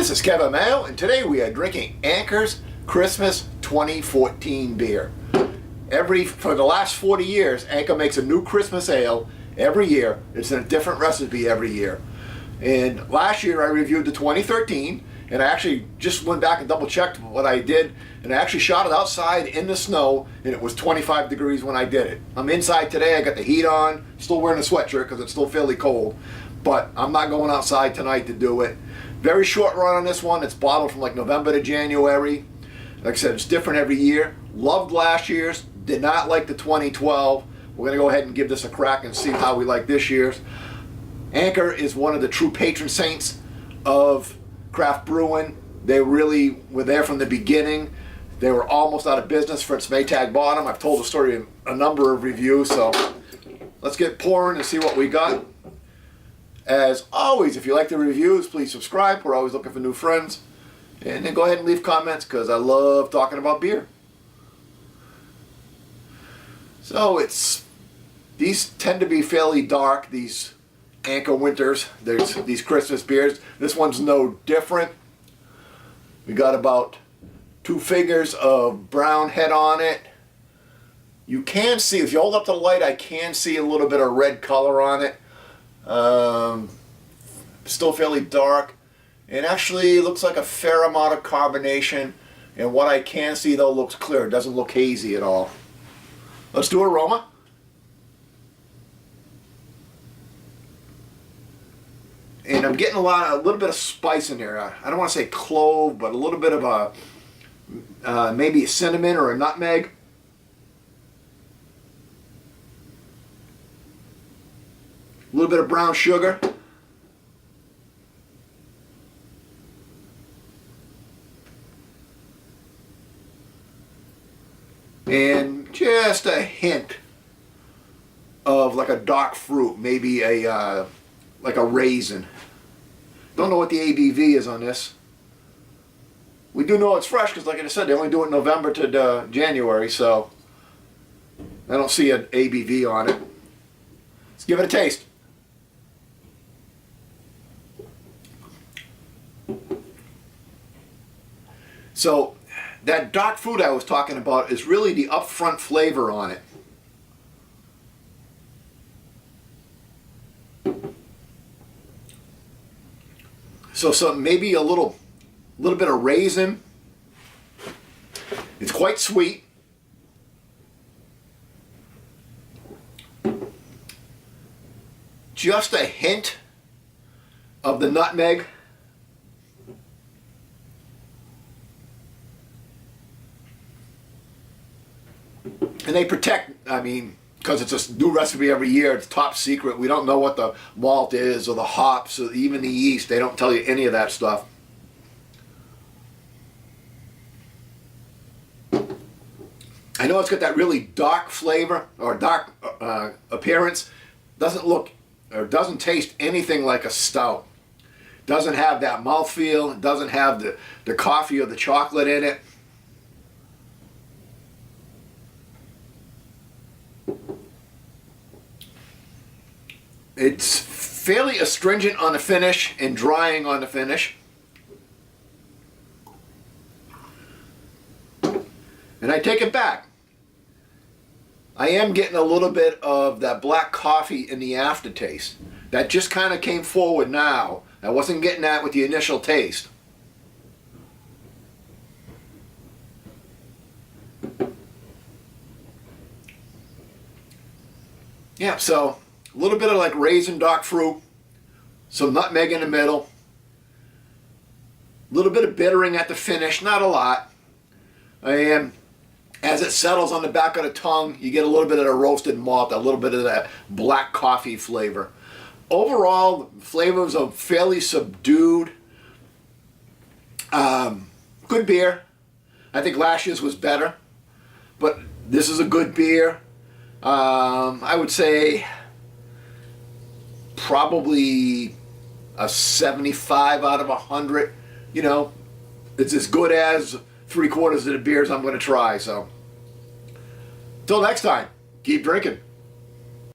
This is Kevin Mayo, and today we are drinking Anchor's Christmas 2014 beer. For the last 40 years, Anchor makes a new Christmas ale every year. It's in a different recipe every year. And last year I reviewed the 2013, and I actually just went back and double checked what I did, and I actually shot it outside in the snow, and it was 25 degrees when I did it. I'm inside today, I got the heat on, still wearing a sweatshirt because it's still fairly cold, but I'm not going outside tonight to do it. Very short run on this one. It's bottled from like November to January. Like I said, it's different every year. Loved last year's, did not like the 2012. We're gonna go ahead and give this a crack and see how we like this year's. Anchor is one of the true patron saints of craft brewing. They really were there from the beginning. They were almost out of business for its Maytag bottom. I've told the story in a number of reviews, so let's get pouring and see what we got. As always, if you like the reviews, please subscribe. We're always looking for new friends. And then go ahead and leave comments because I love talking about beer. So these tend to be fairly dark, these Anchor Winters. There's these Christmas beers. This one's no different. We got about 2 fingers of brown head on it. You can see, if you hold up to the light, I can see a little bit of red color on it. Still fairly dark, and actually looks like a fair amount of carbonation, and what I can see though looks clear. It doesn't look hazy at all. Let's do aroma. And I'm getting a little bit of spice in there. I don't want to say clove, but a little bit of maybe a cinnamon or a nutmeg. A little bit of brown sugar. And just a hint of like a dark fruit, maybe like a raisin. Don't know what the ABV is on this. We do know it's fresh because, like I said, they only do it November to January, so I don't see an ABV on it. Let's give it a taste. So that dark fruit I was talking about is really the upfront flavor on it. So maybe a little bit of raisin. It's quite sweet. Just a hint of the nutmeg. And they protect, I mean, because it's a new recipe every year, it's top secret. We don't know what the malt is or the hops or even the yeast. They don't tell you any of that stuff. I know it's got that really dark flavor or dark appearance. Doesn't look or doesn't taste anything like a stout. Doesn't have that mouthfeel. Doesn't have the coffee or the chocolate in it. It's fairly astringent on the finish and drying on the finish. And I take it back. I am getting a little bit of that black coffee in the aftertaste. That just kind of came forward now. I wasn't getting that with the initial taste. Yeah, so a little bit of like raisin dark fruit, some nutmeg in the middle, a little bit of bittering at the finish, not a lot. And as it settles on the back of the tongue, you get a little bit of the roasted malt, a little bit of that black coffee flavor. Overall, the flavors are fairly subdued. Good beer. I think last year's was better, but this is a good beer. I would say probably a 75 out of 100. You know, it's as good as 3/4 of the beers I'm going to try. So, until next time, keep drinking.